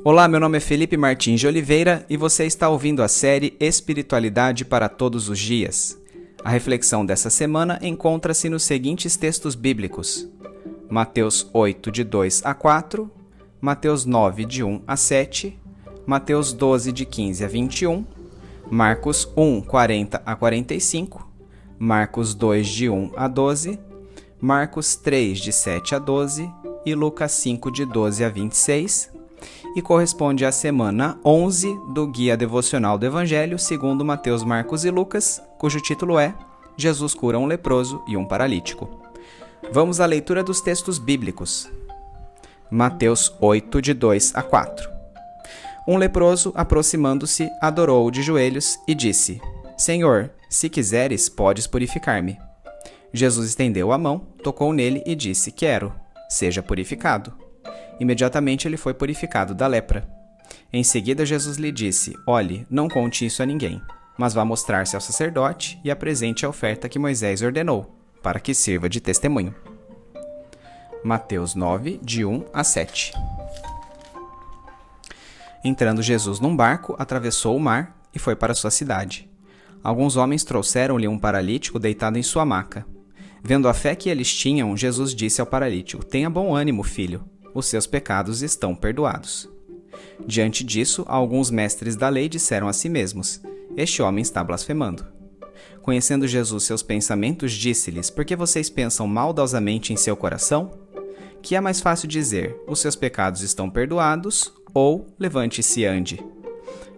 Olá, meu nome é Felipe Martins de Oliveira e você está ouvindo a série Espiritualidade para Todos os Dias. A reflexão dessa semana encontra-se nos seguintes textos bíblicos: Mateus 8, de 2 a 4, Mateus 9, de 1 a 7, Mateus 12, de 15 a 21, Marcos 1, 40 a 45, Marcos 2, de 1 a 12, Marcos 3, de 7 a 12 e Lucas 5, de 12 a 26, e corresponde à semana 11 do Guia Devocional do Evangelho segundo Mateus, Marcos e Lucas, cujo título é Jesus cura um leproso e um paralítico. Vamos à leitura dos textos bíblicos. Mateus 8, de 2 a 4. Um leproso, aproximando-se, adorou-o de joelhos e disse: Senhor, se quiseres, podes purificar-me. Jesus estendeu a mão, tocou nele e disse: Quero, seja purificado. Imediatamente ele foi purificado da lepra. Em seguida, Jesus lhe disse: Olhe, não conte isso a ninguém, mas vá mostrar-se ao sacerdote e apresente a oferta que Moisés ordenou, para que sirva de testemunho. Mateus 9, de 1 a 7. Entrando Jesus num barco, atravessou o mar e foi para sua cidade. Alguns homens trouxeram-lhe um paralítico deitado em sua maca. Vendo a fé que eles tinham, Jesus disse ao paralítico: Tenha bom ânimo, filho, os seus pecados estão perdoados. Diante disso, alguns mestres da lei disseram a si mesmos: Este homem está blasfemando. Conhecendo Jesus seus pensamentos, disse-lhes: Por que vocês pensam maldosamente em seu coração? Que é mais fácil dizer: Os seus pecados estão perdoados, ou levante-se e ande.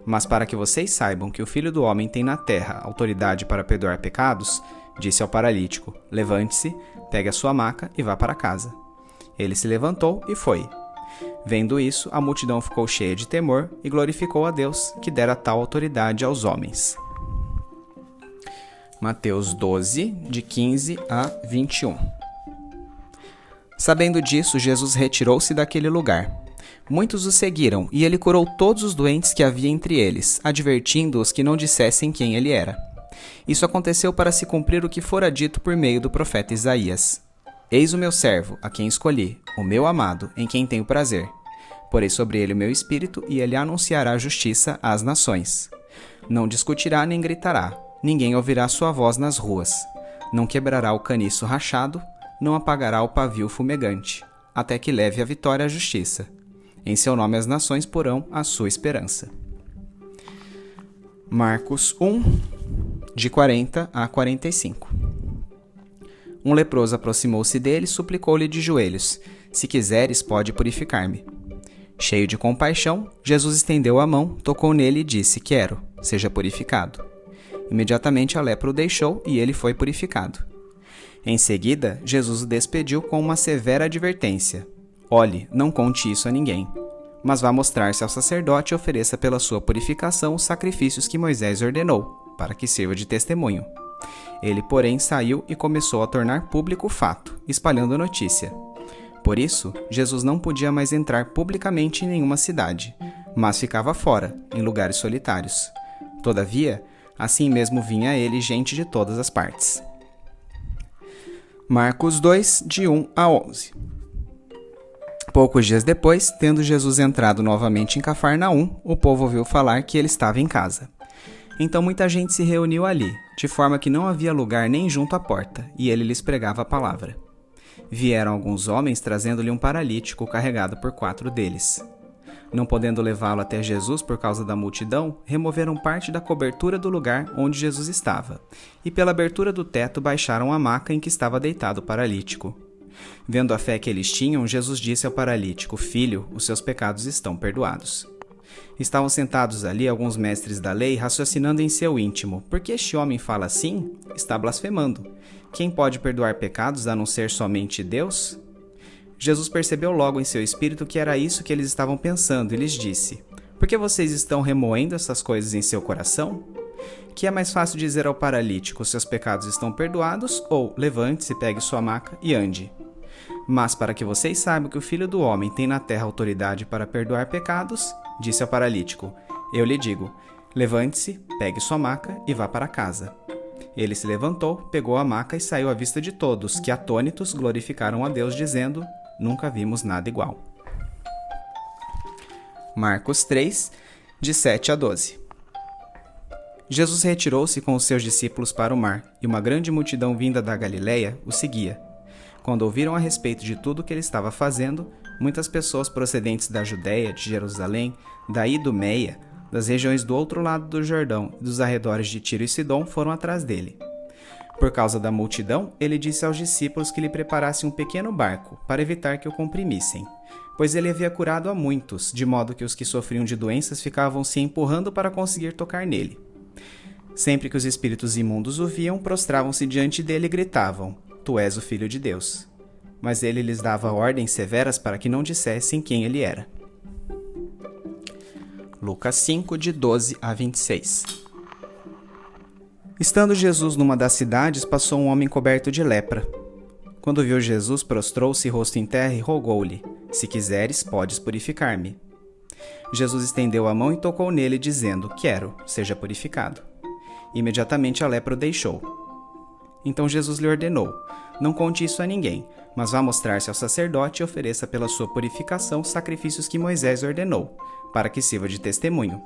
Mas para que vocês saibam que o Filho do Homem tem na terra autoridade para perdoar pecados, disse ao paralítico: Levante-se, pegue a sua maca e vá para casa. Ele se levantou e foi. Vendo isso, a multidão ficou cheia de temor e glorificou a Deus, que dera tal autoridade aos homens. Mateus 12, de 15 a 21. Sabendo disso, Jesus retirou-se daquele lugar. Muitos o seguiram, e ele curou todos os doentes que havia entre eles, advertindo-os que não dissessem quem ele era. Isso aconteceu para se cumprir o que fora dito por meio do profeta Isaías: Eis o meu servo, a quem escolhi, o meu amado, em quem tenho prazer. Porei sobre ele o meu espírito, e ele anunciará justiça às nações. Não discutirá nem gritará, ninguém ouvirá sua voz nas ruas. Não quebrará o caniço rachado, não apagará o pavio fumegante, até que leve a vitória à justiça. Em seu nome as nações porão a sua esperança. Marcos 1, de 40 a 45. Um leproso aproximou-se dele e suplicou-lhe de joelhos: Se quiseres, pode purificar-me. Cheio de compaixão, Jesus estendeu a mão, tocou nele e disse: Quero, seja purificado. Imediatamente a lepra o deixou e ele foi purificado. Em seguida, Jesus o despediu com uma severa advertência: Olhe, não conte isso a ninguém, mas vá mostrar-se ao sacerdote e ofereça pela sua purificação os sacrifícios que Moisés ordenou, para que sirva de testemunho. Ele, porém, saiu e começou a tornar público o fato, espalhando a notícia. Por isso, Jesus não podia mais entrar publicamente em nenhuma cidade, mas ficava fora, em lugares solitários. Todavia, assim mesmo vinha a ele gente de todas as partes. Marcos 2, de 1 a 11. Poucos dias depois, tendo Jesus entrado novamente em Cafarnaum, o povo ouviu falar que ele estava em casa. Então muita gente se reuniu ali, de forma que não havia lugar nem junto à porta, e ele lhes pregava a palavra. Vieram alguns homens trazendo-lhe um paralítico carregado por 4 deles. Não podendo levá-lo até Jesus por causa da multidão, removeram parte da cobertura do lugar onde Jesus estava, e pela abertura do teto baixaram a maca em que estava deitado o paralítico. Vendo a fé que eles tinham, Jesus disse ao paralítico: Filho, os seus pecados estão perdoados. Estavam sentados ali alguns mestres da lei, raciocinando em seu íntimo: Por que este homem fala assim? Está blasfemando. Quem pode perdoar pecados a não ser somente Deus? Jesus percebeu logo em seu espírito que era isso que eles estavam pensando e lhes disse: Por que vocês estão remoendo essas coisas em seu coração? Que é mais fácil dizer ao paralítico: Seus pecados estão perdoados, ou levante-se, pegue sua maca e ande. Mas para que vocês saibam que o Filho do Homem tem na terra autoridade para perdoar pecados, disse ao paralítico: Eu lhe digo, levante-se, pegue sua maca e vá para casa. Ele se levantou, pegou a maca e saiu à vista de todos, que atônitos glorificaram a Deus, dizendo: Nunca vimos nada igual. Marcos 3, de 7 a 12. Jesus retirou-se com os seus discípulos para o mar, e uma grande multidão vinda da Galiléia o seguia. Quando ouviram a respeito de tudo o que ele estava fazendo, muitas pessoas procedentes da Judéia, de Jerusalém, da Idumeia, das regiões do outro lado do Jordão e dos arredores de Tiro e Sidom foram atrás dele. Por causa da multidão, ele disse aos discípulos que lhe preparassem um pequeno barco, para evitar que o comprimissem, pois ele havia curado a muitos, de modo que os que sofriam de doenças ficavam se empurrando para conseguir tocar nele. Sempre que os espíritos imundos o viam, prostravam-se diante dele e gritavam: Tu és o Filho de Deus. Mas ele lhes dava ordens severas para que não dissessem quem ele era. Lucas 5, de 12 a 26. Estando Jesus numa das cidades, passou um homem coberto de lepra. Quando viu Jesus, prostrou-se rosto em terra e rogou-lhe: Se quiseres, podes purificar-me. Jesus estendeu a mão e tocou nele, dizendo: Quero, seja purificado. Imediatamente a lepra o deixou. Então Jesus lhe ordenou: Não conte isso a ninguém, mas vá mostrar-se ao sacerdote e ofereça pela sua purificação os sacrifícios que Moisés ordenou, para que sirva de testemunho.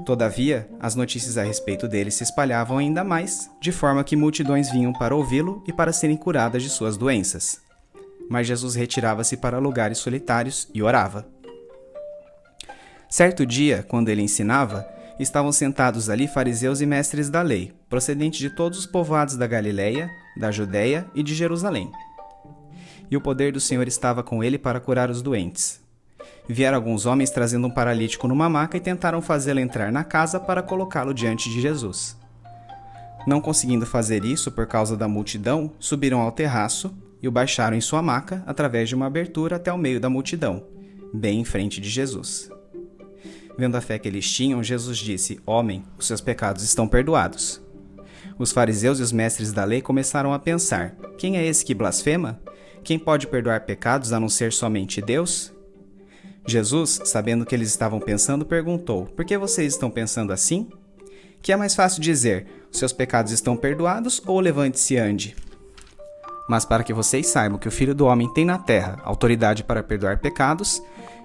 Todavia, as notícias a respeito dele se espalhavam ainda mais, de forma que multidões vinham para ouvi-lo e para serem curadas de suas doenças. Mas Jesus retirava-se para lugares solitários e orava. Certo dia, quando ele ensinava, estavam sentados ali fariseus e mestres da lei, procedentes de todos os povoados da Galiléia, da Judéia e de Jerusalém. E o poder do Senhor estava com ele para curar os doentes. Vieram alguns homens trazendo um paralítico numa maca e tentaram fazê-lo entrar na casa para colocá-lo diante de Jesus. Não conseguindo fazer isso por causa da multidão, subiram ao terraço e o baixaram em sua maca através de uma abertura até o meio da multidão, bem em frente de Jesus. Vendo a fé que eles tinham, Jesus disse: Homem, os seus pecados estão perdoados. Os fariseus e os mestres da lei começaram a pensar: Quem é esse que blasfema? Quem pode perdoar pecados a não ser somente Deus? Jesus, sabendo o que eles estavam pensando, perguntou: Por que vocês estão pensando assim? Que é mais fácil dizer: Os seus pecados estão perdoados, ou levante-se e ande? Mas para que vocês saibam que o Filho do Homem tem na terra autoridade para perdoar pecados,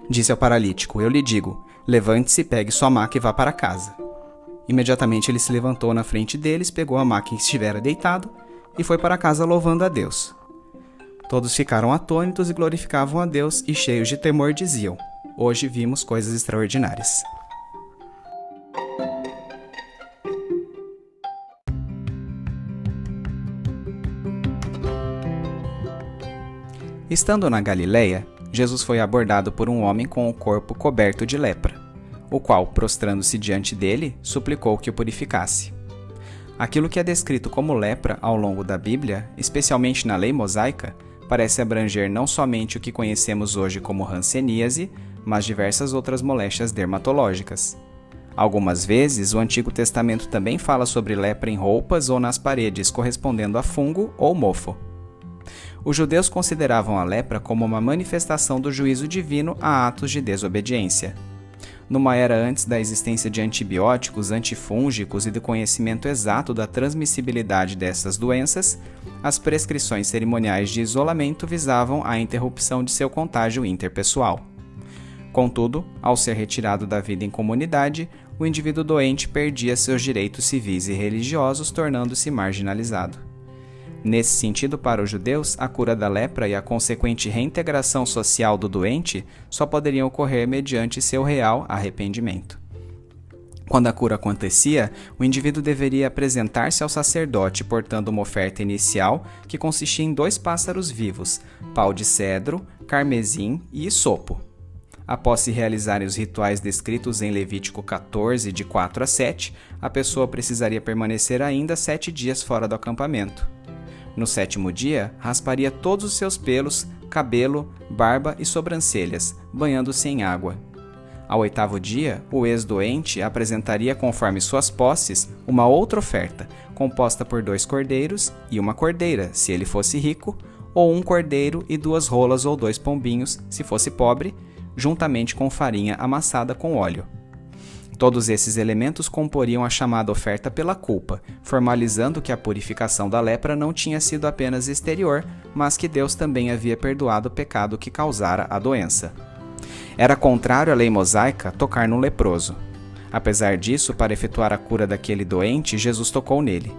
disse ao paralítico: Eu lhe digo, levante-se, pegue sua maca e vá para casa. Imediatamente ele se levantou na frente deles, pegou a maca em que estivera deitado e foi para casa louvando a Deus. Todos ficaram atônitos e glorificavam a Deus e, cheios de temor, diziam: Hoje vimos coisas extraordinárias. Estando na Galiléia, Jesus foi abordado por um homem com o corpo coberto de lepra, o qual, prostrando-se diante dele, suplicou que o purificasse. Aquilo que é descrito como lepra ao longo da Bíblia, especialmente na lei mosaica, parece abranger não somente o que conhecemos hoje como hanseníase, mas diversas outras moléstias dermatológicas. Algumas vezes, o Antigo Testamento também fala sobre lepra em roupas ou nas paredes, correspondendo a fungo ou mofo. Os judeus consideravam a lepra como uma manifestação do juízo divino a atos de desobediência. Numa era antes da existência de antibióticos, antifúngicos e do conhecimento exato da transmissibilidade dessas doenças, as prescrições cerimoniais de isolamento visavam a interrupção de seu contágio interpessoal. Contudo, ao ser retirado da vida em comunidade, o indivíduo doente perdia seus direitos civis e religiosos, tornando-se marginalizado. Nesse sentido, para os judeus, a cura da lepra e a consequente reintegração social do doente só poderiam ocorrer mediante seu real arrependimento. Quando a cura acontecia, o indivíduo deveria apresentar-se ao sacerdote portando uma oferta inicial que consistia em 2 pássaros vivos, pau de cedro, carmesim e hisopo. Após se realizarem os rituais descritos em Levítico 14, de 4 a 7, a pessoa precisaria permanecer ainda 7 dias fora do acampamento. No 7º dia, rasparia todos os seus pelos, cabelo, barba e sobrancelhas, banhando-se em água. Ao 8º dia, o ex-doente apresentaria, conforme suas posses, uma outra oferta, composta por 2 cordeiros e uma cordeira, se ele fosse rico, ou 1 cordeiro e 2 rolas ou 2 pombinhos, se fosse pobre, juntamente com farinha amassada com óleo. Todos esses elementos comporiam a chamada oferta pela culpa, formalizando que a purificação da lepra não tinha sido apenas exterior, mas que Deus também havia perdoado o pecado que causara a doença. Era contrário à lei mosaica tocar num leproso. Apesar disso, para efetuar a cura daquele doente, Jesus tocou nele.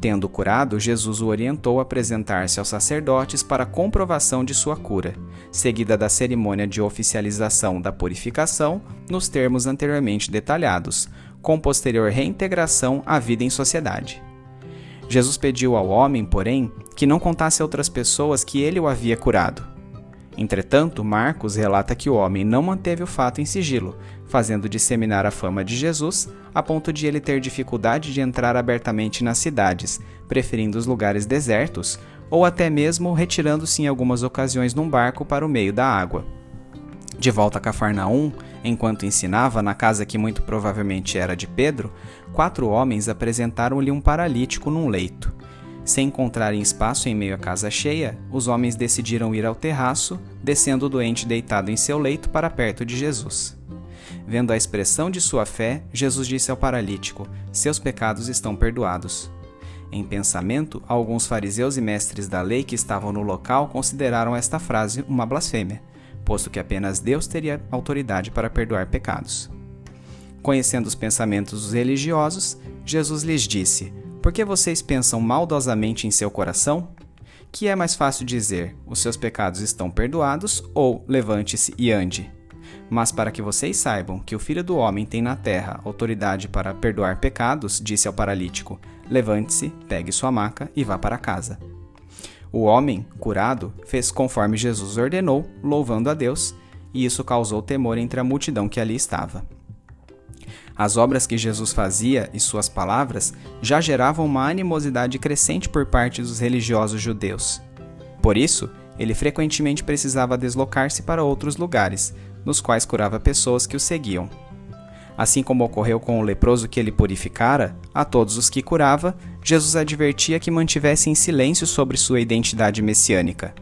Tendo curado, Jesus o orientou a apresentar-se aos sacerdotes para a comprovação de sua cura, seguida da cerimônia de oficialização da purificação, nos termos anteriormente detalhados, com posterior reintegração à vida em sociedade. Jesus pediu ao homem, porém, que não contasse a outras pessoas que ele o havia curado. Entretanto, Marcos relata que o homem não manteve o fato em sigilo, fazendo disseminar a fama de Jesus, a ponto de ele ter dificuldade de entrar abertamente nas cidades, preferindo os lugares desertos, ou até mesmo retirando-se em algumas ocasiões num barco para o meio da água. De volta a Cafarnaum, enquanto ensinava na casa que muito provavelmente era de Pedro, 4 homens apresentaram-lhe um paralítico num leito. Sem encontrarem espaço em meio à casa cheia, os homens decidiram ir ao terraço, descendo o doente deitado em seu leito para perto de Jesus. Vendo a expressão de sua fé, Jesus disse ao paralítico: "Seus pecados estão perdoados." Em pensamento, alguns fariseus e mestres da lei que estavam no local consideraram esta frase uma blasfêmia, posto que apenas Deus teria autoridade para perdoar pecados. Conhecendo os pensamentos dos religiosos, Jesus lhes disse: "Por que vocês pensam maldosamente em seu coração? Que é mais fácil dizer: os seus pecados estão perdoados, ou levante-se e ande? Mas para que vocês saibam que o Filho do Homem tem na terra autoridade para perdoar pecados, disse ao paralítico: levante-se, pegue sua maca e vá para casa." O homem, curado, fez conforme Jesus ordenou, louvando a Deus, e isso causou temor entre a multidão que ali estava. As obras que Jesus fazia e suas palavras já geravam uma animosidade crescente por parte dos religiosos judeus. Por isso, ele frequentemente precisava deslocar-se para outros lugares, nos quais curava pessoas que o seguiam. Assim como ocorreu com o leproso que ele purificara, a todos os que curava, Jesus advertia que mantivessem silêncio sobre sua identidade messiânica.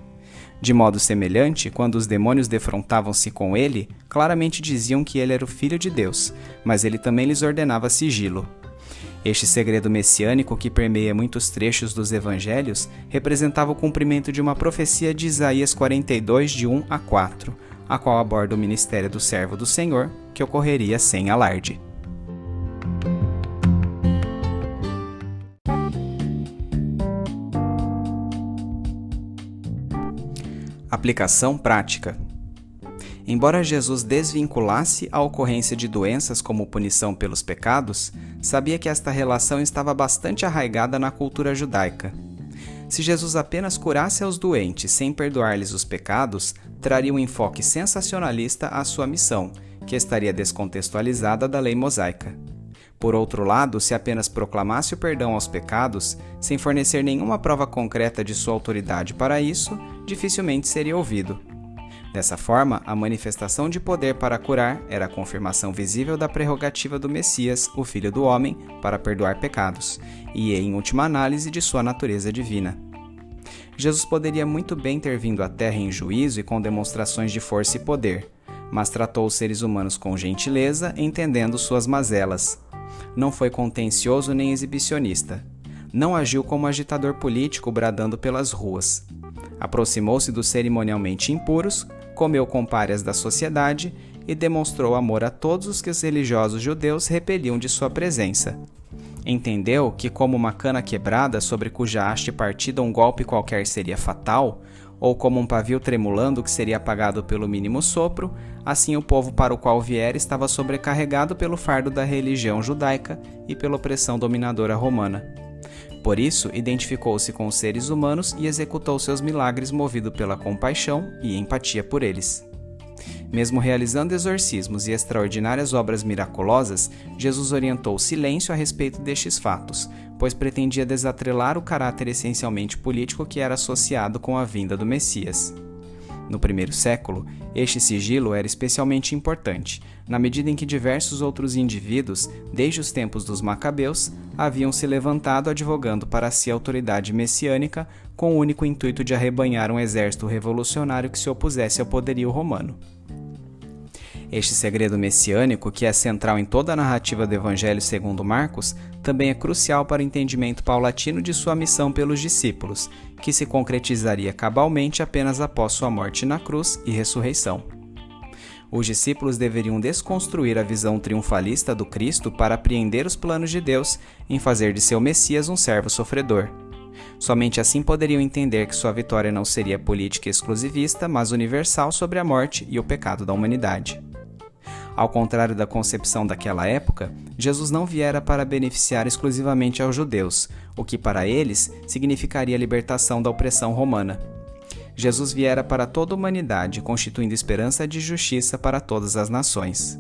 De modo semelhante, quando os demônios defrontavam-se com ele, claramente diziam que ele era o Filho de Deus, mas ele também lhes ordenava sigilo. Este segredo messiânico, que permeia muitos trechos dos evangelhos, representava o cumprimento de uma profecia de Isaías 42, de 1 a 4, a qual aborda o ministério do servo do Senhor, que ocorreria sem alarde. Aplicação prática. Embora Jesus desvinculasse a ocorrência de doenças como punição pelos pecados, sabia que esta relação estava bastante arraigada na cultura judaica. Se Jesus apenas curasse aos doentes sem perdoar-lhes os pecados, traria um enfoque sensacionalista à sua missão, que estaria descontextualizada da lei mosaica. Por outro lado, se apenas proclamasse o perdão aos pecados, sem fornecer nenhuma prova concreta de sua autoridade para isso, dificilmente seria ouvido. Dessa forma, a manifestação de poder para curar era a confirmação visível da prerrogativa do Messias, o Filho do Homem, para perdoar pecados, e, em última análise, de sua natureza divina. Jesus poderia muito bem ter vindo à Terra em juízo e com demonstrações de força e poder, mas tratou os seres humanos com gentileza, entendendo suas mazelas. Não foi contencioso nem exibicionista. Não agiu como agitador político bradando pelas ruas. Aproximou-se dos cerimonialmente impuros, comeu com párias da sociedade e demonstrou amor a todos os que os religiosos judeus repeliam de sua presença. Entendeu que, como uma cana quebrada sobre cuja haste partida um golpe qualquer seria fatal, ou como um pavio tremulando que seria apagado pelo mínimo sopro, assim o povo para o qual vier estava sobrecarregado pelo fardo da religião judaica e pela opressão dominadora romana. Por isso, identificou-se com os seres humanos e executou seus milagres movido pela compaixão e empatia por eles. Mesmo realizando exorcismos e extraordinárias obras miraculosas, Jesus orientou o silêncio a respeito destes fatos, pois pretendia desatrelar o caráter essencialmente político que era associado com a vinda do Messias. No primeiro século, este sigilo era especialmente importante, na medida em que diversos outros indivíduos, desde os tempos dos Macabeus, haviam se levantado advogando para si a autoridade messiânica com o único intuito de arrebanhar um exército revolucionário que se opusesse ao poderio romano. Este segredo messiânico, que é central em toda a narrativa do Evangelho segundo Marcos, também é crucial para o entendimento paulatino de sua missão pelos discípulos, que se concretizaria cabalmente apenas após sua morte na cruz e ressurreição. Os discípulos deveriam desconstruir a visão triunfalista do Cristo para apreender os planos de Deus em fazer de seu Messias um servo sofredor. Somente assim poderiam entender que sua vitória não seria política e exclusivista, mas universal sobre a morte e o pecado da humanidade. Ao contrário da concepção daquela época, Jesus não viera para beneficiar exclusivamente aos judeus, o que para eles significaria a libertação da opressão romana. Jesus viera para toda a humanidade, constituindo esperança de justiça para todas as nações.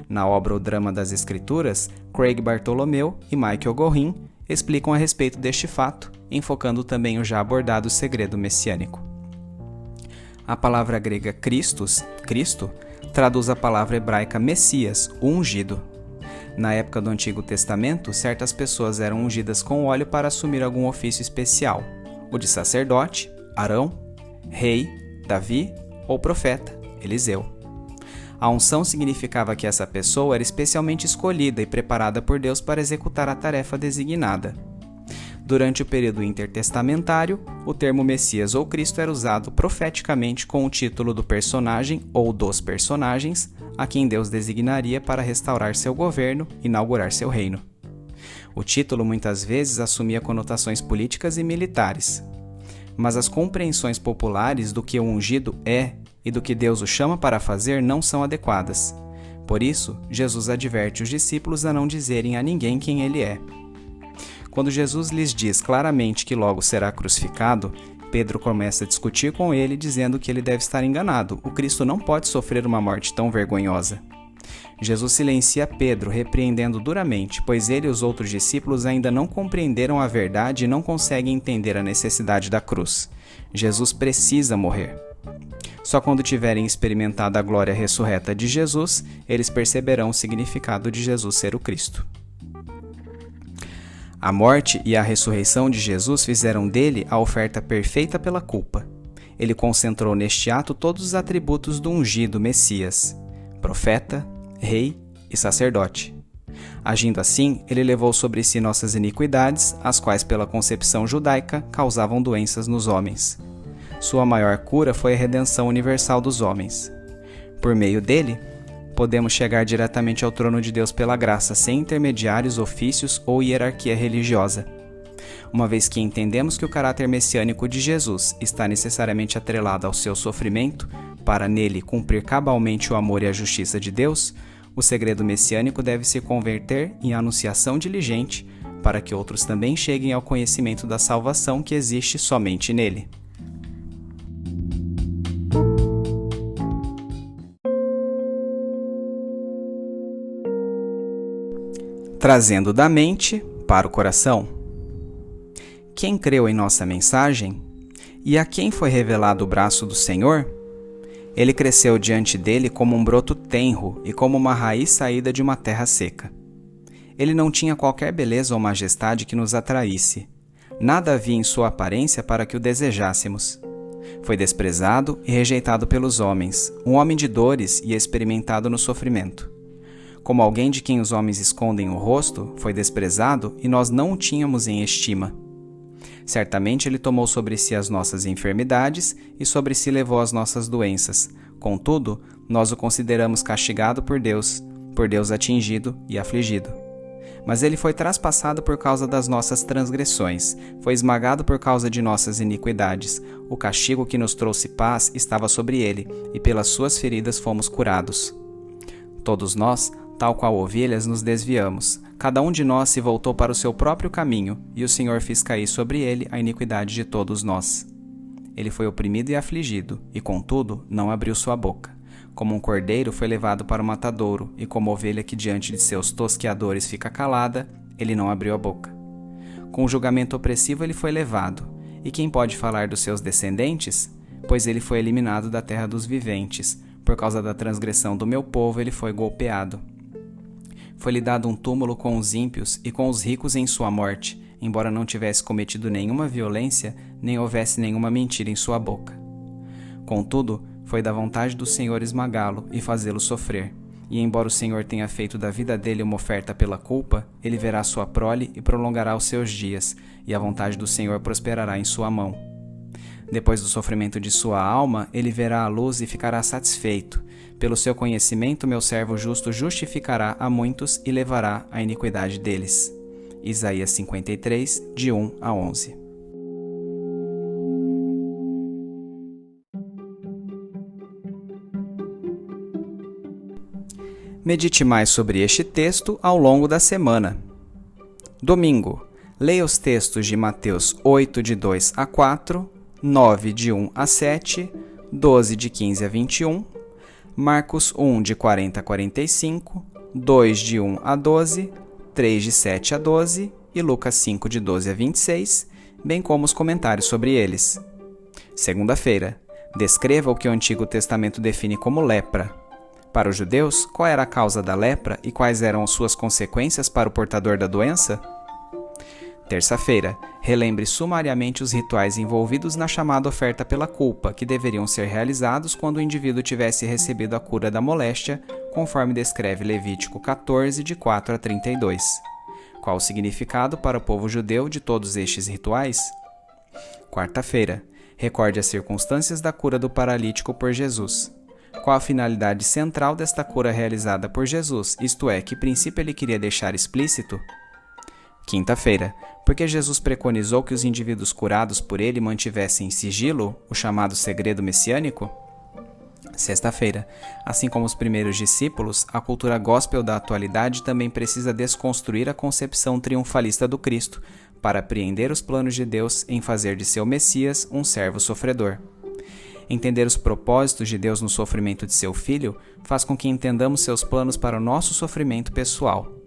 Na obra O Drama das Escrituras, Craig Bartholomew e Michael Gorin explicam a respeito deste fato, enfocando também o já abordado segredo messiânico. A palavra grega Christus, Cristo, traduz a palavra hebraica Messias, o ungido. Na época do Antigo Testamento, certas pessoas eram ungidas com óleo para assumir algum ofício especial, o de sacerdote, Arão, rei, Davi ou profeta, Eliseu. A unção significava que essa pessoa era especialmente escolhida e preparada por Deus para executar a tarefa designada. Durante o período intertestamentário, o termo Messias ou Cristo era usado profeticamente com o título do personagem ou dos personagens a quem Deus designaria para restaurar seu governo e inaugurar seu reino. O título muitas vezes assumia conotações políticas e militares, mas as compreensões populares do que o ungido é e do que Deus o chama para fazer não são adequadas. Por isso, Jesus adverte os discípulos a não dizerem a ninguém quem ele é. Quando Jesus lhes diz claramente que logo será crucificado, Pedro começa a discutir com ele, dizendo que ele deve estar enganado. O Cristo não pode sofrer uma morte tão vergonhosa. Jesus silencia Pedro, repreendendo duramente, pois ele e os outros discípulos ainda não compreenderam a verdade e não conseguem entender a necessidade da cruz. Jesus precisa morrer. Só quando tiverem experimentado a glória ressurreta de Jesus, eles perceberão o significado de Jesus ser o Cristo. A morte e a ressurreição de Jesus fizeram dele a oferta perfeita pela culpa. Ele concentrou neste ato todos os atributos do ungido Messias, profeta, rei e sacerdote. Agindo assim, ele levou sobre si nossas iniquidades, as quais pela concepção judaica causavam doenças nos homens. Sua maior cura foi a redenção universal dos homens. Por meio dele, podemos chegar diretamente ao trono de Deus pela graça, sem intermediários, ofícios ou hierarquia religiosa. Uma vez que entendemos que o caráter messiânico de Jesus está necessariamente atrelado ao seu sofrimento, para nele cumprir cabalmente o amor e a justiça de Deus, o segredo messiânico deve se converter em anunciação diligente, para que outros também cheguem ao conhecimento da salvação que existe somente nele. Trazendo da mente para o coração. Quem creu em nossa mensagem? E a quem foi revelado o braço do Senhor? Ele cresceu diante dele como um broto tenro e como uma raiz saída de uma terra seca. Ele não tinha qualquer beleza ou majestade que nos atraísse. Nada havia em sua aparência para que o desejássemos. Foi desprezado e rejeitado pelos homens, um homem de dores e experimentado no sofrimento. Como alguém de quem os homens escondem o rosto, foi desprezado e nós não o tínhamos em estima. Certamente ele tomou sobre si as nossas enfermidades e sobre si levou as nossas doenças. Contudo, nós o consideramos castigado por Deus atingido e afligido. Mas ele foi traspassado por causa das nossas transgressões, foi esmagado por causa de nossas iniquidades. O castigo que nos trouxe paz estava sobre ele, e pelas suas feridas fomos curados. Todos nós, tal qual ovelhas, nos desviamos. Cada um de nós se voltou para o seu próprio caminho, e o Senhor fez cair sobre ele a iniquidade de todos nós. Ele foi oprimido e afligido, e contudo não abriu sua boca. Como um cordeiro foi levado para o matadouro, e como ovelha que diante de seus tosqueadores fica calada, ele não abriu a boca. Com o julgamento opressivo ele foi levado. E quem pode falar dos seus descendentes? Pois ele foi eliminado da terra dos viventes. Por causa da transgressão do meu povo ele foi golpeado. Foi-lhe dado um túmulo com os ímpios e com os ricos em sua morte, embora não tivesse cometido nenhuma violência, nem houvesse nenhuma mentira em sua boca. Contudo, foi da vontade do Senhor esmagá-lo e fazê-lo sofrer. E embora o Senhor tenha feito da vida dele uma oferta pela culpa, ele verá sua prole e prolongará os seus dias, e a vontade do Senhor prosperará em sua mão. Depois do sofrimento de sua alma, ele verá a luz e ficará satisfeito. Pelo seu conhecimento, meu servo justo justificará a muitos e levará a iniquidade deles. Isaías 53, de 1 a 11. Medite mais sobre este texto ao longo da semana. Domingo, leia os textos de Mateus 8, de 2 a 4, 9, de 1 a 7, 12, de 15 a 21, Marcos 1, de 40 a 45, 2, de 1 a 12, 3, de 7 a 12 e Lucas 5, de 12 a 26, bem como os comentários sobre eles. Segunda-feira, descreva o que o Antigo Testamento define como lepra. Para os judeus, qual era a causa da lepra e quais eram suas consequências para o portador da doença? Terça-feira, relembre sumariamente os rituais envolvidos na chamada oferta pela culpa, que deveriam ser realizados quando o indivíduo tivesse recebido a cura da moléstia, conforme descreve Levítico 14, de 4 a 32. Qual o significado para o povo judeu de todos estes rituais? Quarta-feira, recorde as circunstâncias da cura do paralítico por Jesus. Qual a finalidade central desta cura realizada por Jesus, isto é, que princípio ele queria deixar explícito? Quinta-feira, porque Jesus preconizou que os indivíduos curados por ele mantivessem em sigilo o chamado segredo messiânico? Sexta-feira, assim como os primeiros discípulos, a cultura gospel da atualidade também precisa desconstruir a concepção triunfalista do Cristo para apreender os planos de Deus em fazer de seu Messias um servo sofredor. Entender os propósitos de Deus no sofrimento de seu Filho faz com que entendamos seus planos para o nosso sofrimento pessoal.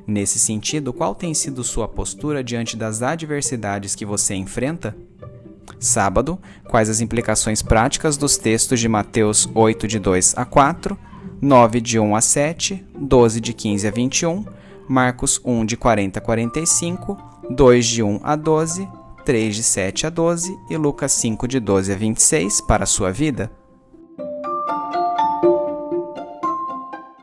Nesse sentido, qual tem sido sua postura diante das adversidades que você enfrenta? Sábado, quais as implicações práticas dos textos de Mateus 8, de 2 a 4, 9, de 1 a 7, 12, de 15 a 21, Marcos 1, de 40 a 45, 2, de 1 a 12, 3, de 7 a 12 e Lucas 5, de 12 a 26 para a sua vida?